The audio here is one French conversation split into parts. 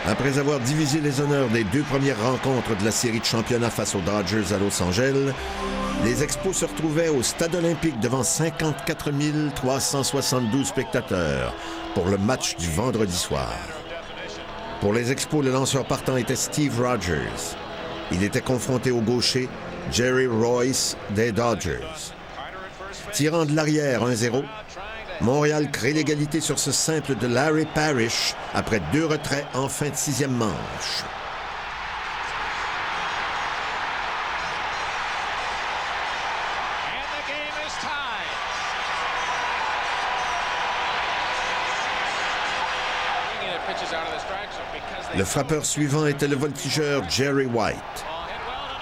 Après avoir divisé les honneurs des 2 premières rencontres de la série de championnat face aux Dodgers à Los Angeles, les Expos se retrouvaient au Stade olympique devant 54 372 spectateurs pour le match du vendredi soir. Pour les Expos, le lanceur partant était Steve Rogers. Il était confronté au gaucher Jerry Royce des Dodgers. Tirant de l'arrière 1-0, Montréal crée l'égalité sur ce simple de Larry Parrish après 2 retraits en fin de 6e manche. Le frappeur suivant était le voltigeur Jerry White.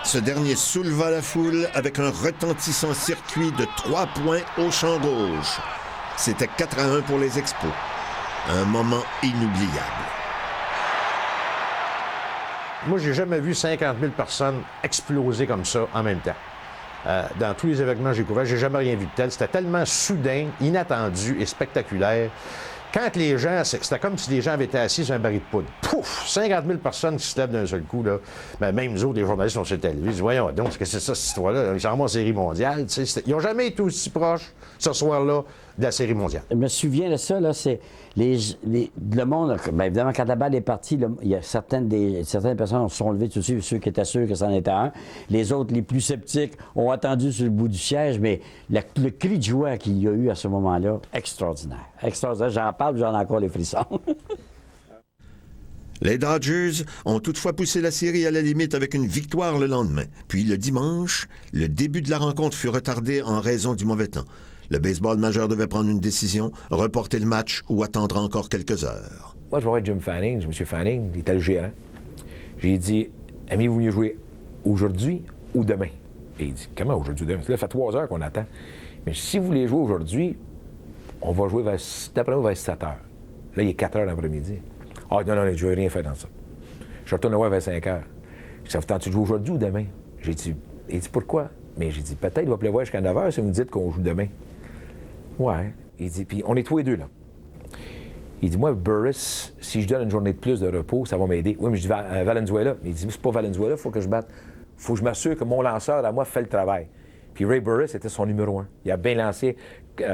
Ce dernier souleva la foule avec un retentissant circuit de 3 points au champ gauche. C'était 4-1 pour les Expos. Un moment inoubliable. Moi, j'ai jamais vu 50 000 personnes exploser comme ça en même temps. Dans tous les événements que j'ai couverts, j'ai jamais rien vu de tel. C'était tellement soudain, inattendu et spectaculaire. Quand les gens, c'était comme si les gens avaient été assis sur un baril de poudre. Pouf! 50 000 personnes qui se lèvent d'un seul coup, là. Ben, même nous autres, les journalistes, on s'était levés. Ils disent, voyons donc, qu'est-ce que c'est ça, cette histoire-là? Ils s'en vont en série mondiale. Ils n'ont jamais été aussi proches, ce soir-là, de la série mondiale. Je me souviens de ça, là, c'est le monde, bien évidemment, quand la balle est partie, là, il y a certaines personnes se sont levées tout de suite, ceux qui étaient sûrs que c'en était un. Les autres, les plus sceptiques, ont attendu sur le bout du siège, mais le cri de joie qu'il y a eu à ce moment-là, extraordinaire. Extraordinaire. J'en parle, j'en ai encore les frissons. Les Dodgers ont toutefois poussé la série à la limite avec une victoire le lendemain. Puis le dimanche, le début de la rencontre fut retardé en raison du mauvais temps. Le baseball majeur devait prendre une décision, reporter le match ou attendre encore quelques heures. Moi, je vais voir Jim Fanning, M. Fanning, il était le gérant. J'ai dit, aimez-vous mieux jouer aujourd'hui ou demain? Et il dit, comment aujourd'hui ou demain? Ça fait 3 heures qu'on attend. Mais si vous voulez jouer aujourd'hui, on va jouer d'après moi vers 7 heures. Là, il est 4 heures l'après-midi. Ah, non, je ne vais rien faire dans ça. Je retourne le voir vers 5 heures. Je dis, ça vous tente de jouer aujourd'hui ou demain? J'ai dit, il dit, pourquoi? Mais j'ai dit, peut-être il va pleuvoir jusqu'à 9 heures si vous me dites qu'on joue demain. Ouais. Il dit, puis on est tous les deux, là. Il dit, moi, Burris, si je donne une journée de plus de repos, ça va m'aider. Oui, mais je dis, Valenzuela. Il dit, c'est pas Valenzuela, il faut que je batte. Il faut que je m'assure que mon lanceur, à moi, fait le travail. Puis Ray Burris était son numéro 1. Il a bien lancé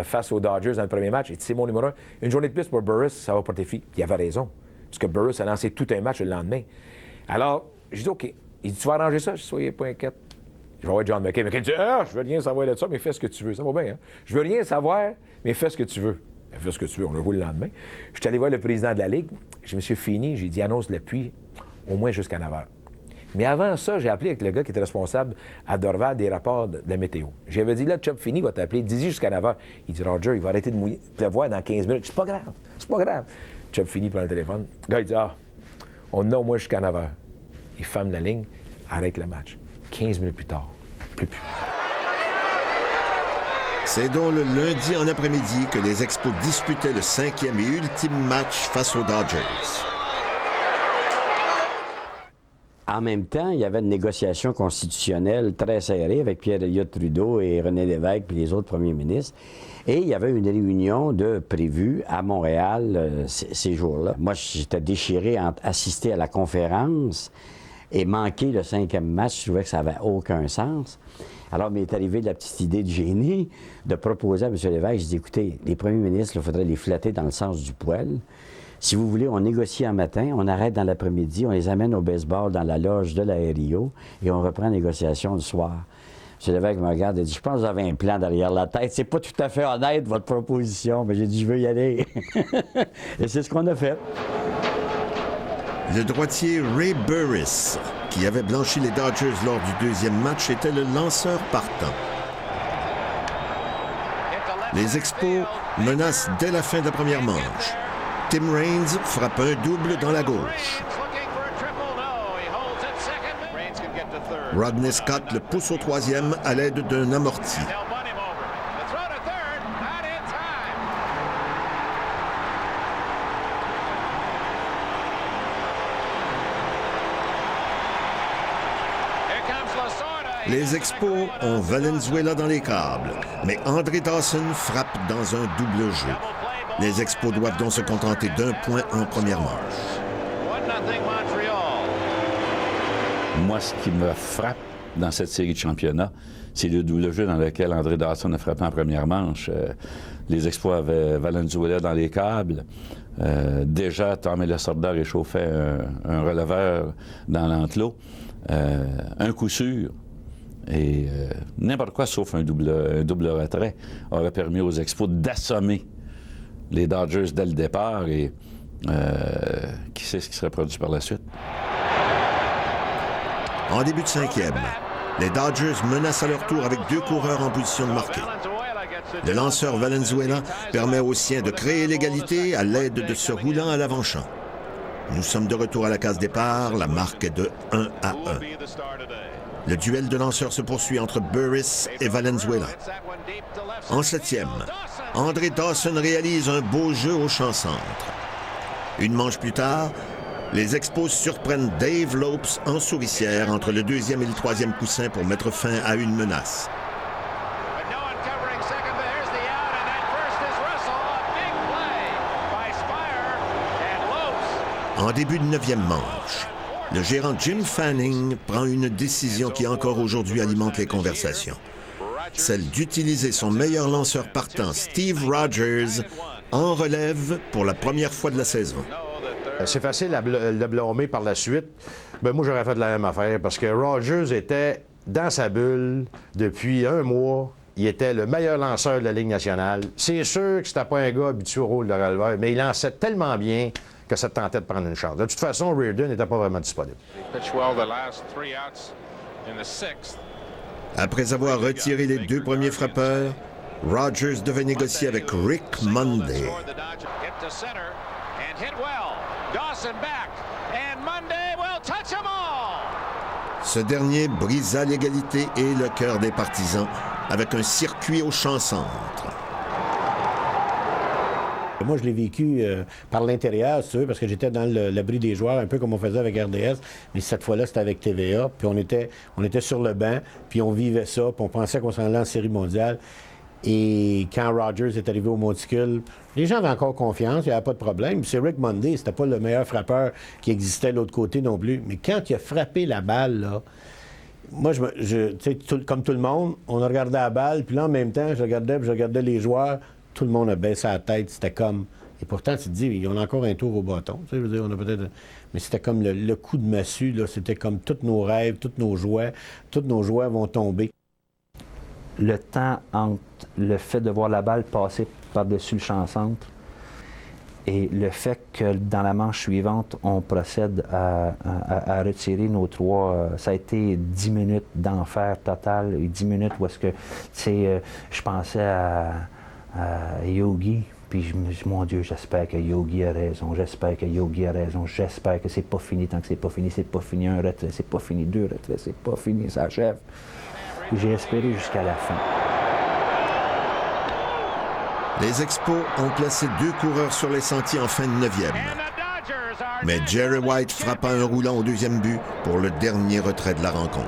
face aux Dodgers dans le premier match. Il dit, c'est mon numéro 1. Une journée de plus pour Burris, ça va porter fruit. Puis il avait raison. Parce que Burris a lancé tout un match le lendemain. Alors, j'ai dit, OK. Il dit, tu vas arranger ça? Je dis, soyez pas inquiète. Je vais voir John McKay. McKay dit, je veux rien savoir de ça, mais fais ce que tu veux. Ça va bien, hein? Je veux rien savoir, mais fais ce que tu veux. Fais ce que tu veux, on le voit le lendemain. Je suis allé voir le président de la Ligue. Je me suis fini, j'ai dit, annonce l'appui au moins jusqu'à 9 heures. Mais avant ça, j'ai appelé avec le gars qui était responsable à Dorval des rapports de la météo. J'avais dit, là, Chubb Fini va t'appeler, dis-y jusqu'à 9 heures. Il dit, Roger, il va arrêter de pleuvoir dans 15 minutes. C'est pas grave, c'est pas grave. Chubb Fini prend le téléphone. Le gars, il dit, on a au moins jusqu'à 9 heures. Il ferme la ligne, arrête le match. 15 minutes plus tard, plus. C'est donc le lundi en après-midi que les Expos disputaient le 5e et ultime match face aux Dodgers. En même temps, il y avait une négociation constitutionnelle très serrée avec Pierre Elliott Trudeau et René Lévesque puis les autres premiers ministres. Et il y avait une réunion prévue à Montréal ces jours-là. Moi, j'étais déchiré entre assister à la conférence et manquer le 5e match. Je trouvais que ça n'avait aucun sens. Alors, il m'est arrivé la petite idée de génie de proposer à M. Lévesque, je dis, écoutez, les premiers ministres, il faudrait les flatter dans le sens du poil. Si vous voulez, on négocie un matin, on arrête dans l'après-midi, on les amène au baseball dans la loge de la RIO et on reprend la négociation le soir. M. Lévesque me regarde et dit, je pense que vous avez un plan derrière la tête. C'est pas tout à fait honnête, votre proposition. Mais j'ai dit, je veux y aller. Et c'est ce qu'on a fait. Le droitier Ray Burris, qui avait blanchi les Dodgers lors du 2e match, était le lanceur partant. Les Expos menacent dès la fin de la première manche. Tim Raines frappe un double dans la gauche. Rodney Scott le pousse au 3e à l'aide d'un amorti. Les Expos ont Valenzuela dans les câbles, mais André Dawson frappe dans un double jeu. Les Expos doivent donc se contenter d'1 point en première manche. Moi, ce qui me frappe dans cette série de championnats, c'est le double jeu dans lequel André Dawson a frappé en première manche. Les Expos avaient Valenzuela dans les câbles. Déjà, Tommy Lasorda réchauffait un releveur dans l'enclos. Un coup sûr. Et n'importe quoi sauf un double retrait aurait permis aux Expos d'assommer les Dodgers dès le départ. Et qui sait ce qui serait produit par la suite? En début de cinquième, les Dodgers menacent à leur tour avec 2 coureurs en position de marquer. Le lanceur Valenzuela permet aux siens de créer l'égalité à l'aide de ce roulant à l'avant-champ. Nous sommes de retour à la case départ, la marque est de 1-1. Le duel de lanceurs se poursuit entre Burris et Valenzuela. En septième, André Dawson réalise un beau jeu au champ centre. Une manche plus tard, les Expos surprennent Dave Lopes en souricière entre le 2e et le 3e coussin pour mettre fin à une menace. En début de 9e manche, le gérant Jim Fanning prend une décision qui encore aujourd'hui alimente les conversations. Celle d'utiliser son meilleur lanceur partant, Steve Rogers, en relève pour la première fois de la saison. C'est facile de le blâmer par la suite. Ben, moi, j'aurais fait la même affaire parce que Rogers était dans sa bulle depuis un mois. Il était le meilleur lanceur de la Ligue nationale. C'est sûr que c'était pas un gars habitué au rôle de releveur, mais il lançait tellement bien que ça tentait de prendre une chance. De toute façon, Reardon n'était pas vraiment disponible. Après avoir retiré les 2 premiers frappeurs, Rogers devait négocier avec Rick Monday. Ce dernier brisa l'égalité et le cœur des partisans avec un circuit au champ centre. Moi, je l'ai vécu par l'intérieur, si tu veux, parce que j'étais dans l'abri des joueurs, un peu comme on faisait avec RDS, mais cette fois-là, c'était avec TVA, puis on était sur le banc, puis on vivait ça, puis on pensait qu'on s'en allait en série mondiale. Et quand Rogers est arrivé au monticule, les gens avaient encore confiance, il n'y avait pas de problème. Puis c'est Rick Monday, c'était pas le meilleur frappeur qui existait de l'autre côté non plus. Mais quand il a frappé la balle, là, moi, comme tout le monde, on a regardé la balle, puis là, en même temps, je regardais les joueurs, tout le monde a baissé la tête, c'était comme... Et pourtant, tu te dis, on a encore un tour au bâton. Tu sais, je veux dire, on a peut-être... Mais c'était comme le coup de massue, là, c'était comme tous nos rêves, tous nos jouets vont tomber. Le temps entre le fait de voir la balle passer par-dessus le champ centre et le fait que dans la manche suivante, on procède à retirer nos 3, ça a été 10 minutes d'enfer total et 10 minutes où est-ce que, tu sais, je pensais à Yogi, puis je me dis, mon Dieu, j'espère que Yogi a raison, j'espère que c'est pas fini tant que c'est pas fini un retrait, c'est pas fini 2 retraits, c'est pas fini, ça achève. J'ai espéré jusqu'à la fin. Les Expos ont placé 2 coureurs sur les sentiers en fin de 9e. Mais Jerry White frappa un roulant au 2e but pour le dernier retrait de la rencontre.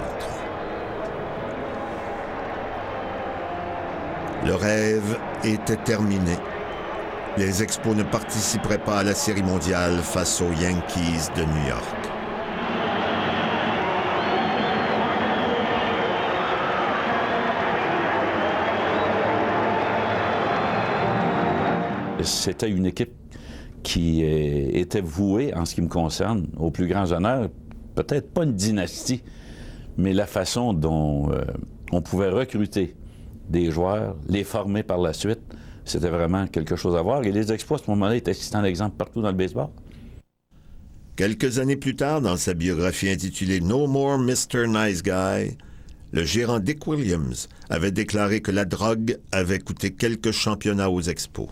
Le rêve était terminé. Les Expos ne participeraient pas à la Série mondiale face aux Yankees de New York. C'était une équipe qui était vouée, en ce qui me concerne, aux plus grands honneurs. Peut-être pas une dynastie, mais la façon dont on pouvait recruter des joueurs, les former par la suite, c'était vraiment quelque chose à voir. Et les Expos, à ce moment-là, étaient cités en exemple partout dans le baseball. Quelques années plus tard, dans sa biographie intitulée « No More Mr. Nice Guy », le gérant Dick Williams avait déclaré que la drogue avait coûté quelques championnats aux Expos.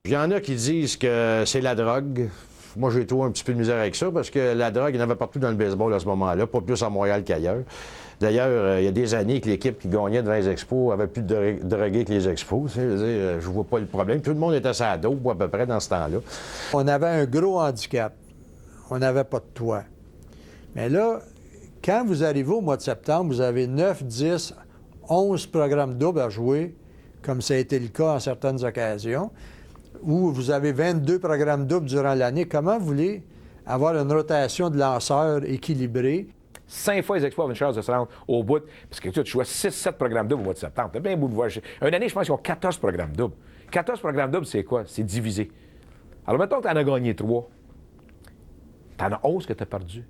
Il y en a qui disent que c'est la drogue. Moi, j'ai trouvé un petit peu de misère avec ça parce que la drogue, il y en avait partout dans le baseball à ce moment-là, pas plus à Montréal qu'ailleurs. D'ailleurs, il y a des années que l'équipe qui gagnait devant les Expos avait plus de drogués que les Expos. Je vois pas le problème. Tout le monde était à dos à peu près dans ce temps-là. On avait un gros handicap. On n'avait pas de toit. Mais là, quand vous arrivez au mois de septembre, vous avez 9, 10, 11 programmes doubles à jouer, comme ça a été le cas en certaines occasions, où vous avez 22 programmes doubles durant l'année. Comment vous voulez avoir une rotation de lanceurs équilibrée. 5 fois les Expos avaient une chance de se rendre au bout. Parce que tu vois 6-7 programmes doubles au mois de septembre. T'as bien beau de voir. Une année, je pense qu'ils ont 14 programmes doubles. 14 programmes doubles, c'est quoi? C'est divisé. Alors, mettons que tu en as gagné 3. Tu en as 11 que tu as perdu.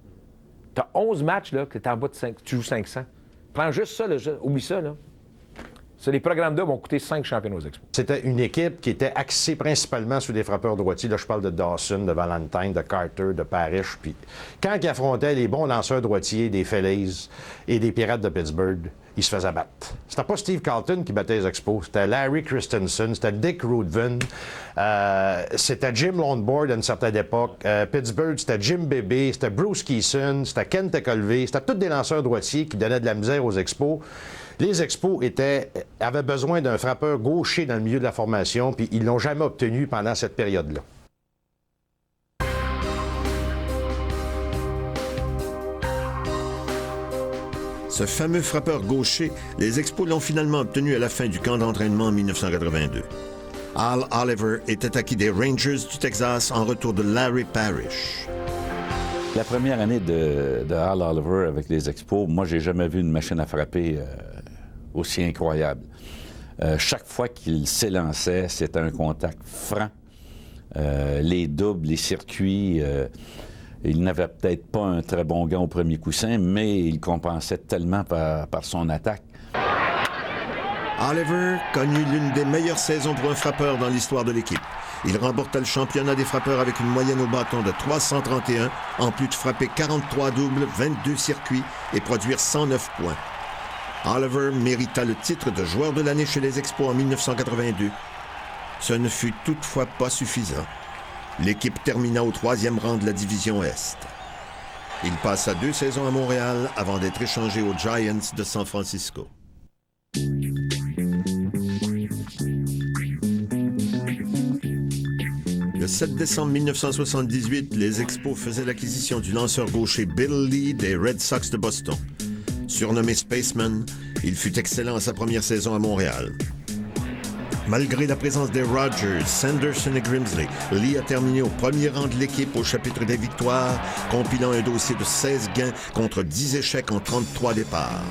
Tu as 11 matchs là, que tu es en bas de 5. Tu joues 500. Prends juste ça, oublie ça. Là. Les programmes doubles ont coûté 5 championnats aux Expos. C'était une équipe qui était axée principalement sur des frappeurs droitiers. Là, je parle de Dawson, de Valentine, de Carter, de Parrish. Puis quand ils affrontaient les bons lanceurs droitiers des Phillies et des Pirates de Pittsburgh, ils se faisaient battre. C'était pas Steve Carlton qui battait les Expos. C'était Larry Christensen, c'était Dick Ruthven, c'était Jim Loneboard à une certaine époque. Pittsburgh, c'était Jim Bebe, c'était Bruce Keeson, c'était Ken Tekulve. C'était tous des lanceurs droitiers qui donnaient de la misère aux Expos. Les Expos avaient besoin d'un frappeur gaucher dans le milieu de la formation, puis ils l'ont jamais obtenu pendant cette période-là. Ce fameux frappeur gaucher, les Expos l'ont finalement obtenu à la fin du camp d'entraînement en 1982. Al Oliver était acquis des Rangers du Texas en retour de Larry Parrish. La première année de Al Oliver avec les Expos, moi, j'ai jamais vu une machine à frapper aussi incroyable. Chaque fois qu'il s'élançait, c'était un contact franc. Les doubles, les circuits, il n'avait peut-être pas un très bon gant au premier coussin, mais il compensait tellement par son attaque. Oliver connut l'une des meilleures saisons pour un frappeur dans l'histoire de l'équipe. Il remporta le championnat des frappeurs avec une moyenne au bâton de 331, en plus de frapper 43 doubles, 22 circuits et produire 109 points. Oliver mérita le titre de joueur de l'année chez les Expos en 1982. Ce ne fut toutefois pas suffisant. L'équipe termina au 3e rang de la division Est. Il passa 2 saisons à Montréal avant d'être échangé aux Giants de San Francisco. Le 7 décembre 1978, les Expos faisaient l'acquisition du lanceur gaucher Bill Lee des Red Sox de Boston. Surnommé Spaceman, il fut excellent à sa première saison à Montréal. Malgré la présence des Rogers, Sanderson et Grimsley, Lee a terminé au premier rang de l'équipe au chapitre des victoires, compilant un dossier de 16 gains contre 10 échecs en 33 départs.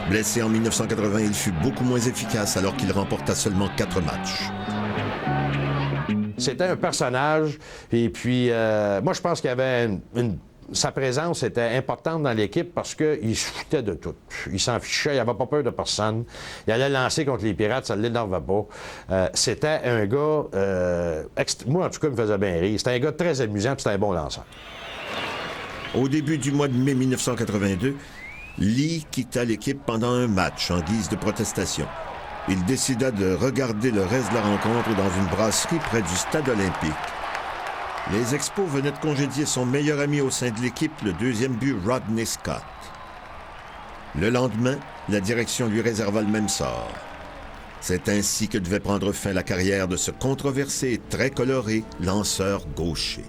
Blessé en 1980, il fut beaucoup moins efficace alors qu'il remporta seulement 4 matchs. C'était un personnage, et puis moi je pense qu'il y avait sa présence était importante dans l'équipe parce qu'il se foutait de tout. Il s'en fichait, il n'avait pas peur de personne. Il allait lancer contre les Pirates, ça ne l'énervait pas. C'était un gars, moi en tout cas, il me faisait bien rire. C'était un gars très amusant, puis c'était un bon lanceur. Au début du mois de mai 1982, Lee quitta l'équipe pendant un match en guise de protestation. Il décida de regarder le reste de la rencontre dans une brasserie près du stade olympique. Les Expos venaient de congédier son meilleur ami au sein de l'équipe, le 2e but Rodney Scott. Le lendemain, la direction lui réserva le même sort. C'est ainsi que devait prendre fin la carrière de ce controversé et très coloré lanceur gaucher.